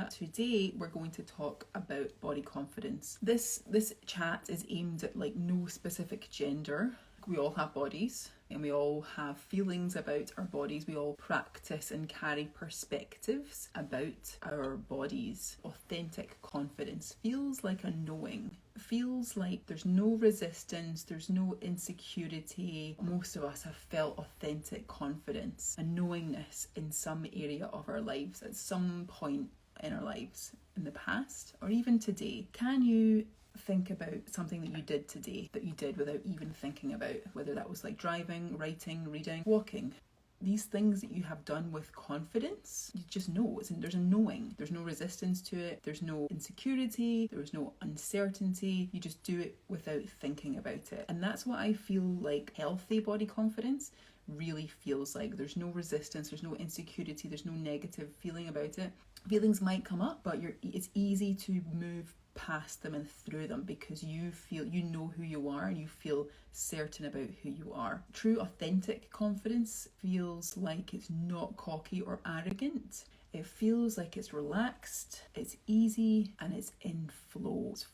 Natasha. Today we're going to talk about body confidence. This chat is aimed at like no specific gender. We all have bodies and we all have feelings about our bodies. We all practice and carry perspectives about our bodies. Authentic confidence feels like a knowing. Feels like there's no resistance, there's no insecurity. Most of us have felt authentic confidence and knowingness in some area of our lives at some point in our lives in the past or even today. Can you think about something that you did today that you did without even thinking about, whether that was like driving, writing, reading, walking? These things that you have done with confidence, you just know. There's a knowing. There's no resistance to it. There's no insecurity. There's no uncertainty. You just do it without thinking about it. And that's what I feel like healthy body confidence really feels like. There's no resistance. There's no insecurity. There's no negative feeling about it. Feelings might come up, but it's easy to move past them and through them because you know who you are and you feel certain about who you are. True authentic confidence feels like it's not cocky or arrogant. It feels like it's relaxed, it's easy, and it's in flow. It's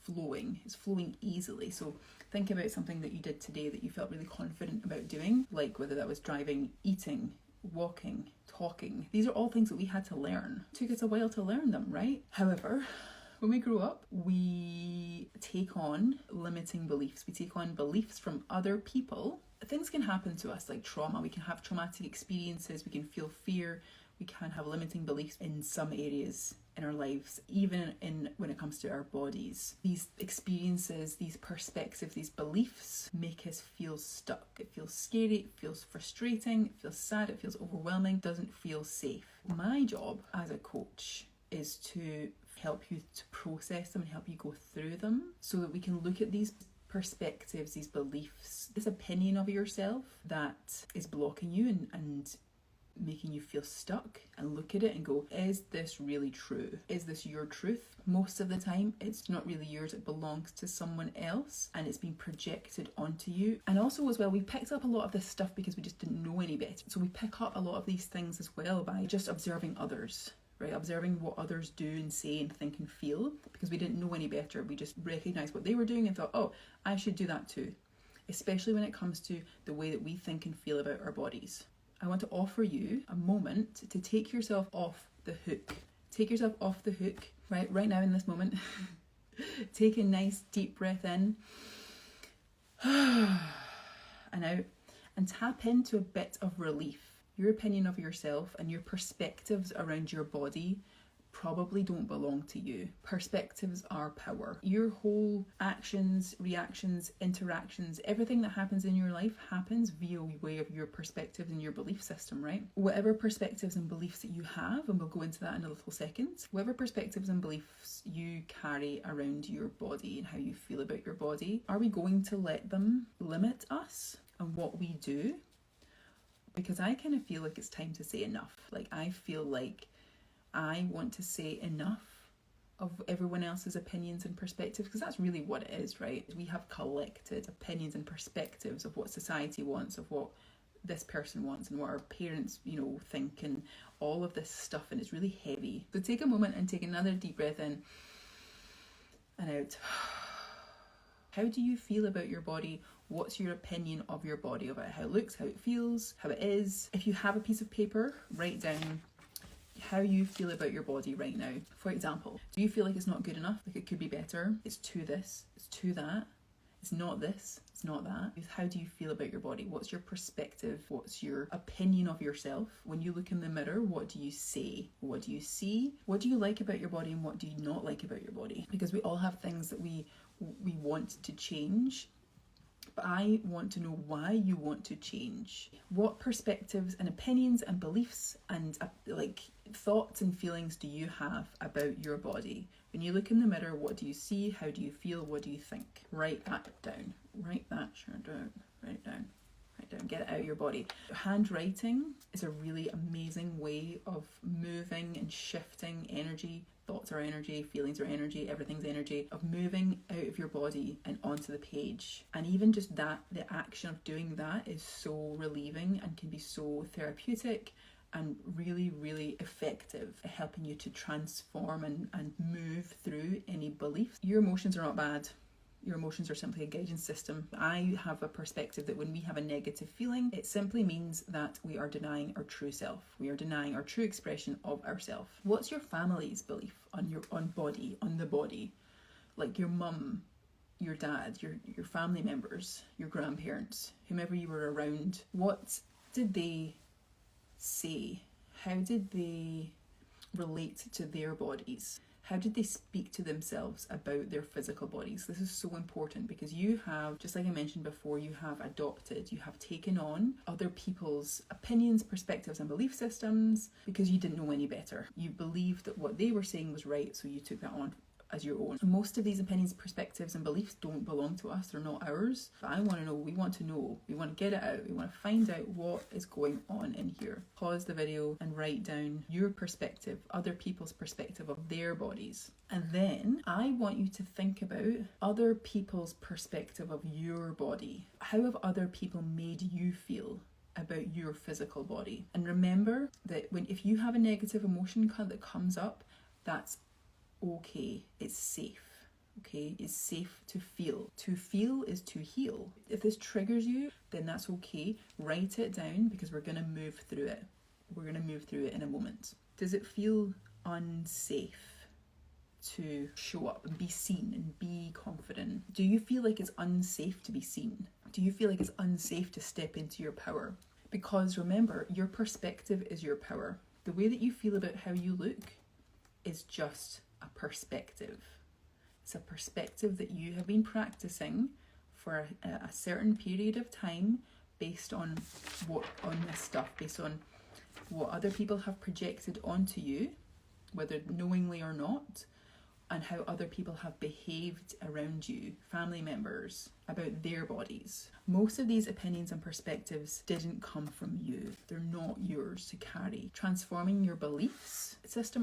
flowing easily. So think about something that you did today that you felt really confident about doing, like whether that was driving, eating, walking, talking. These are all things that we had to learn. It took us a while to learn them, right? However, when we grow up, we take on limiting beliefs. We take on beliefs from other people. Things can happen to us like trauma. We can have traumatic experiences. We can feel fear. We can have limiting beliefs in some areas in our lives, even when it comes to our bodies. These experiences, these perspectives, these beliefs make us feel stuck. It feels scary, it feels frustrating, it feels sad, it feels overwhelming, it doesn't feel safe. My job as a coach is to help you to process them and help you go through them so that we can look at these perspectives, these beliefs, this opinion of yourself that is blocking you and making you feel stuck, and look at it and go, is this really true? Is this your truth? Most of the time it's not really yours, it belongs to someone else and it's been projected onto you. And also as well, we picked up a lot of this stuff because we just didn't know any better. So we pick up a lot of these things as well by just observing others. Right, observing what others do and say and think and feel, because we didn't know any better. We just recognised what they were doing and thought, oh, I should do that too. Especially when it comes to the way that we think and feel about our bodies. I want to offer you a moment to take yourself off the hook. Take yourself off the hook right now in this moment. Take a nice deep breath in and out, and tap into a bit of relief. Your opinion of yourself and your perspectives around your body probably don't belong to you. Perspectives are power. Your whole actions, reactions, interactions, everything that happens in your life happens via way of your perspectives and your belief system, right? Whatever perspectives and beliefs that you have, and we'll go into that in a little second, whatever perspectives and beliefs you carry around your body and how you feel about your body, are we going to let them limit us and what we do? Because I kind of feel like it's time to say enough. Like, I feel like I want to say enough of everyone else's opinions and perspectives, because that's really what it is, right? We have collected opinions and perspectives of what society wants, of what this person wants, and what our parents, think, and all of this stuff, and it's really heavy. So take a moment and take another deep breath in and out. How do you feel about your body? What's your opinion of your body, about how it looks, how it feels, how it is? If you have a piece of paper, write down how you feel about your body right now. For example, do you feel like it's not good enough? Like it could be better? It's too this, it's too that, it's not this, it's not that. How do you feel about your body? What's your perspective? What's your opinion of yourself? When you look in the mirror, what do you say? What do you see? What do you like about your body and what do you not like about your body? Because we all have things that we want to change. But I want to know why you want to change. What perspectives and opinions and beliefs and thoughts and feelings do you have about your body? When you look in the mirror, what do you see? How do you feel? What do you think? Write that down. Write that down. Write it down. Write it down. Get it out of your body. Handwriting is a really amazing way of moving and shifting energy. Thoughts are energy, feelings are energy, everything's energy, of moving out of your body and onto the page. And even just that, the action of doing that is so relieving and can be so therapeutic and really, really effective at helping you to transform and move through any beliefs. Your emotions are not bad. Your emotions are simply a guidance system. I have a perspective that when we have a negative feeling, it simply means that we are denying our true self. We are denying our true expression of ourself. What's your family's belief on the body? Like your mum, your dad, your family members, your grandparents, whomever you were around. What did they say? How did they relate to their bodies? How did they speak to themselves about their physical bodies? This is so important because you have, just like I mentioned before, you have adopted, you have taken on other people's opinions, perspectives and belief systems because you didn't know any better. You believed that what they were saying was right, so you took that on as your own. Most of these opinions, perspectives and beliefs don't belong to us. They're not ours. But I want to know, we want to get it out. We want to find out what is going on in here. Pause the video and write down your perspective, other people's perspective of their bodies. And then I want you to think about other people's perspective of your body. How have other people made you feel about your physical body? And remember that if you have a negative emotion that comes up, that's okay. It's safe. Okay, it's safe to feel. To feel is to heal. If this triggers you, then that's okay. Write it down because we're going to move through it. We're going to move through it in a moment. Does it feel unsafe to show up and be seen and be confident? Do you feel like it's unsafe to be seen? Do you feel like it's unsafe to step into your power? Because remember, your perspective is your power. The way that you feel about how you look is just a perspective. It's a perspective that you have been practicing for a certain period of time based on based on what other people have projected onto you, whether knowingly or not, and how other people have behaved around you, family members, about their bodies. Most of these opinions and perspectives didn't come from you. They're not yours to carry. Transforming your belief system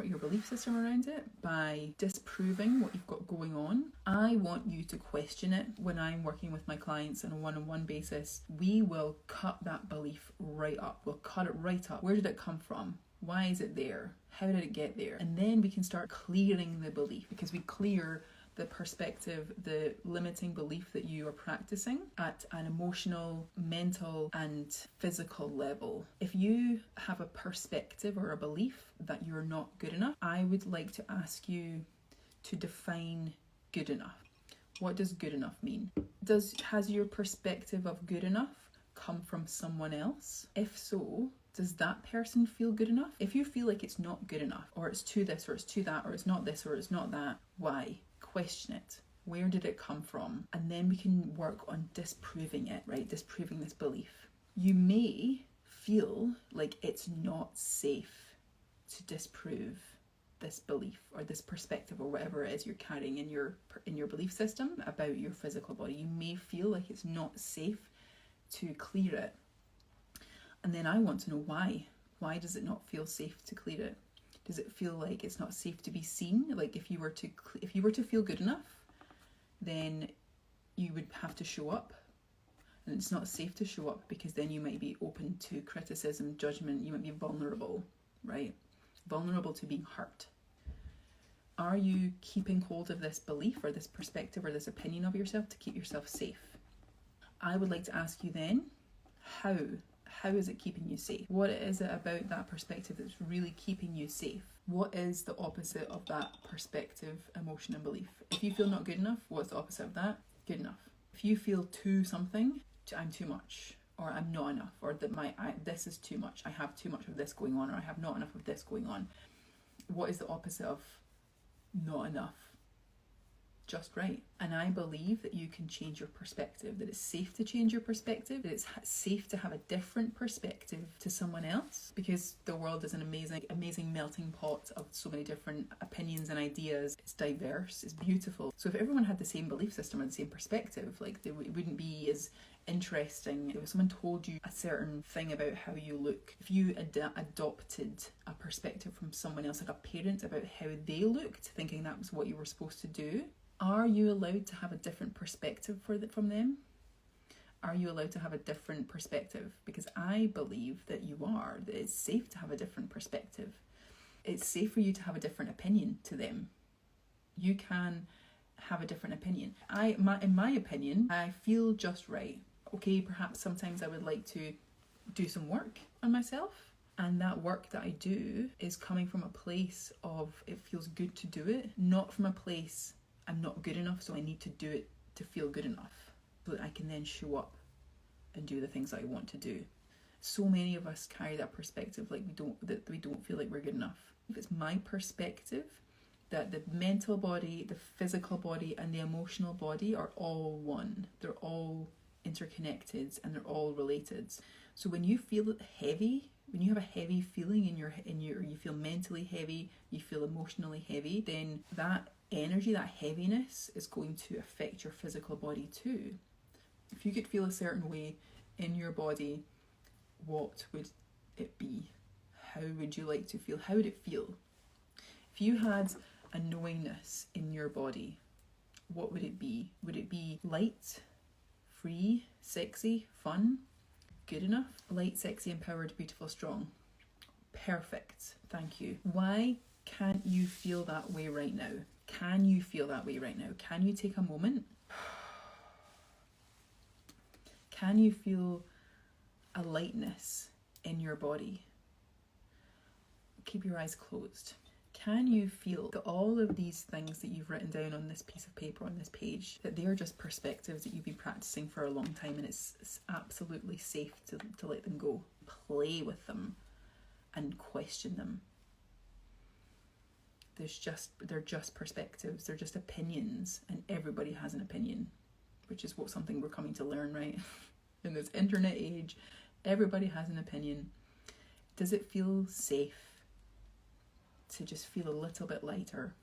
around it by disproving what you've got going on. I want you to question it. When I'm working with my clients on a one-on-one basis, we will cut that belief right up. We'll cut it right up. Where did it come from? Why is it there? How did it get there? And then we can start clearing the belief, because we clear the perspective, the limiting belief that you are practicing at an emotional, mental and physical level. If you have a perspective or a belief that you're not good enough, I would like to ask you to define good enough. What does good enough mean? Has your perspective of good enough come from someone else? If so, does that person feel good enough? If you feel like it's not good enough, or it's too this, or it's too that, or it's not this, or it's not that, why? Question it. Where did it come from? And then we can work on disproving it, right? Disproving this belief. You may feel like it's not safe to disprove this belief or this perspective or whatever it is you're carrying in your belief system about your physical body. You may feel like it's not safe to clear it. And then I want to know why. Why does it not feel safe to clear it? Does it feel like it's not safe to be seen? Like if you were to feel good enough, then you would have to show up. And it's not safe to show up because then you might be open to criticism, judgment. You might be vulnerable, right? Vulnerable to being hurt. Are you keeping hold of this belief or this perspective or this opinion of yourself to keep yourself safe? I would like to ask you then, how is it keeping you safe? What is it about that perspective that's really keeping you safe? What is the opposite of that perspective, emotion and belief? If you feel not good enough, what's the opposite of that? Good enough. If you feel too something, I'm too much, or I'm not enough, or that this is too much, I have too much of this going on, or I have not enough of this going on. What is the opposite of not enough? Just right. And I believe that you can change your perspective, that it's safe to change your perspective, that it's safe to have a different perspective to someone else, because the world is an amazing melting pot of so many different opinions and ideas. It's diverse, it's beautiful. So if everyone had the same belief system or the same perspective, like it wouldn't be as interesting. If someone told you a certain thing about how you look, if you adopted a perspective from someone else, like a parent, about how they looked, thinking that was what you were supposed to do, are you allowed to have a different perspective from them? Are you allowed to have a different perspective? Because I believe that you are, that it's safe to have a different perspective. It's safe for you to have a different opinion to them. You can have a different opinion. In my opinion, I feel just right. Okay, perhaps sometimes I would like to do some work on myself. And that work that I do is coming from a place of it feels good to do it, not from a place I'm not good enough, so I need to do it to feel good enough, so that I can then show up and do the things that I want to do. So many of us carry that perspective, like we don't feel like we're good enough. If it's my perspective that the mental body, the physical body, and the emotional body are all one. They're all interconnected and they're all related. So when you feel heavy, when you have a heavy feeling in your you feel mentally heavy, you feel emotionally heavy, then that energy, that heaviness is going to affect your physical body too. If you could feel a certain way in your body, what would it be? How would you like to feel? How would it feel? If you had a knowingness in your body, what would it be? Would it be light, free, sexy, fun, good enough? Light, sexy, empowered, beautiful, strong. Perfect. Thank you. Why can't you feel that way right now? Can you feel that way right now? Can you take a moment? Can you feel a lightness in your body? Keep your eyes closed. Can you feel that all of these things that you've written down on this piece of paper, on this page, that they're just perspectives that you've been practicing for a long time, and it's absolutely safe to let them go. Play with them and question them. They're just perspectives, they're just opinions, and everybody has an opinion, which is something we're coming to learn, right? In this internet age, everybody has an opinion. Does it feel safe to just feel a little bit lighter?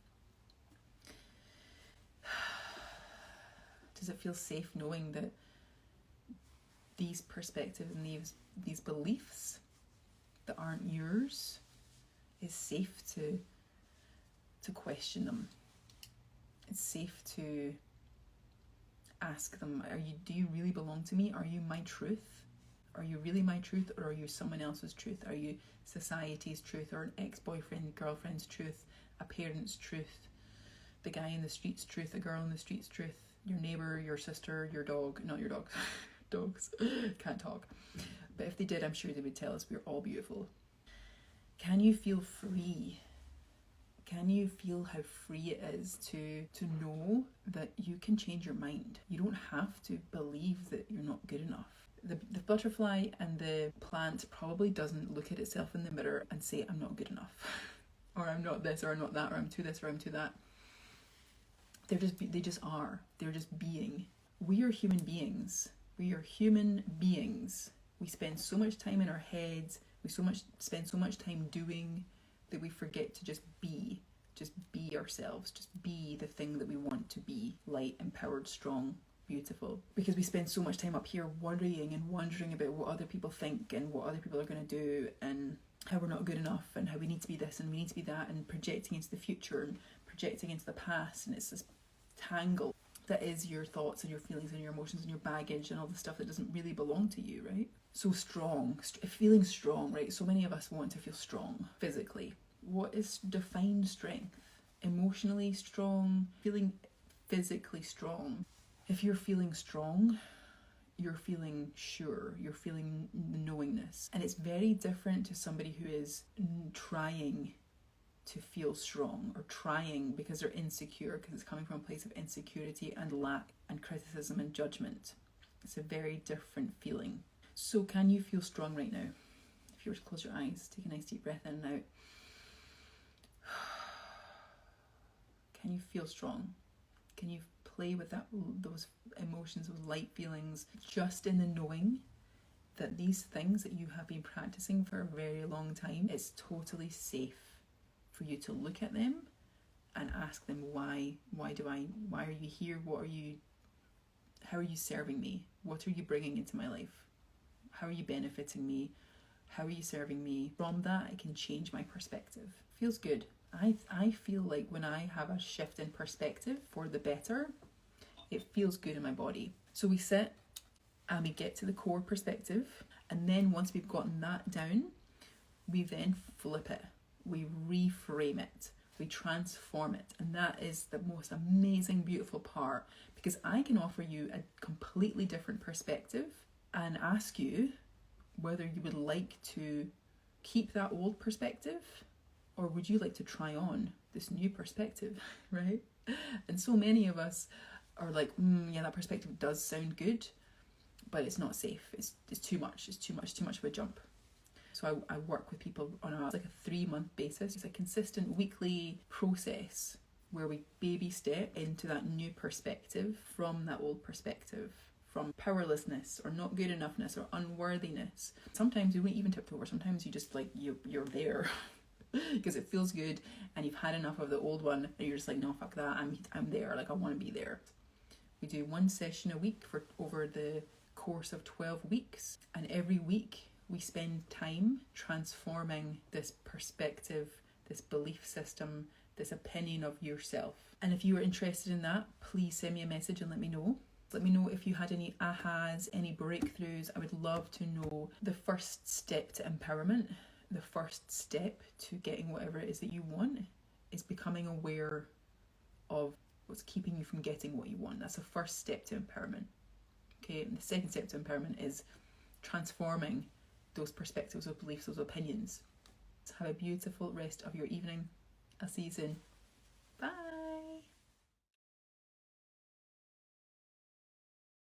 Does it feel safe knowing that these perspectives and these beliefs that aren't yours, is safe to question them? It's safe to ask them, do you really belong to me? Are you my truth? Are you really my truth, or are you someone else's truth? Are you society's truth, or an ex-boyfriend, girlfriend's truth, a parent's truth, the guy in the street's truth, the girl in the street's truth, your neighbour, your sister, your dog? Not your dogs. Dogs can't talk. But if they did, I'm sure they would tell us we're all beautiful. Can you feel free? Can you feel how free it is to know that you can change your mind? You don't have to believe that you're not good enough. The butterfly and the plant probably doesn't look at itself in the mirror and say, I'm not good enough, or I'm not this, or I'm not that, or I'm too this, or I'm too that. They just are. They're just being. We are human beings. We are human beings. We spend so much time in our heads. We spend so much time doing that we forget to just be ourselves. Just be the thing that we want to be: light, empowered, strong, beautiful. Because we spend so much time up here worrying and wondering about what other people think and what other people are going to do, and how we're not good enough, and how we need to be this and we need to be that, and projecting into the future and projecting into the past. And it's this tangle that is your thoughts and your feelings and your emotions and your baggage and all the stuff that doesn't really belong to you, right? So strong, feeling strong, right? So many of us want to feel strong physically. What is defined strength? Emotionally strong, feeling physically strong. If you're feeling strong, you're feeling sure, you're feeling knowingness. And it's very different to somebody who is trying to feel strong, or trying because they're insecure, because it's coming from a place of insecurity and lack and criticism and judgment. It's a very different feeling. So can you feel strong right now? If you were to close your eyes, take a nice deep breath in and out. Can you feel strong? Can you play with those emotions, those light feelings, just in the knowing that these things that you have been practicing for a very long time, it's totally safe for you to look at them and ask them, why are you here? How are you serving me? What are you bringing into my life? How are you benefiting me? How are you serving me? From that, I can change my perspective. Feels good. I feel like when I have a shift in perspective for the better, it feels good in my body. So we sit and we get to the core perspective. And then once we've gotten that down, we then flip it, we reframe it, we transform it. And that is the most amazing, beautiful part, because I can offer you a completely different perspective and ask you whether you would like to keep that old perspective, or would you like to try on this new perspective, right? And so many of us are like, yeah, that perspective does sound good, but it's not safe. It's too much. It's too much of a jump. So I work with people on a 3-month basis. It's a consistent weekly process where we baby step into that new perspective from that old perspective, from powerlessness or not good enoughness or unworthiness. Sometimes you won't even tip over. Sometimes you just like, you're there because it feels good and you've had enough of the old one and you're just like, no, fuck that. I'm there. Like, I want to be there. We do 1 session a week for over the course of 12 weeks. And every week we spend time transforming this perspective, this belief system, this opinion of yourself. And if you are interested in that, please send me a message and let me know. Let me know if you had any ahas, any breakthroughs. I would love to know the first step to empowerment. The first step to getting whatever it is that you want is becoming aware of what's keeping you from getting what you want. That's the first step to empowerment. Okay, and the second step to empowerment is transforming those perspectives, those beliefs, those opinions. So have a beautiful rest of your evening. I'll see you soon. Bye.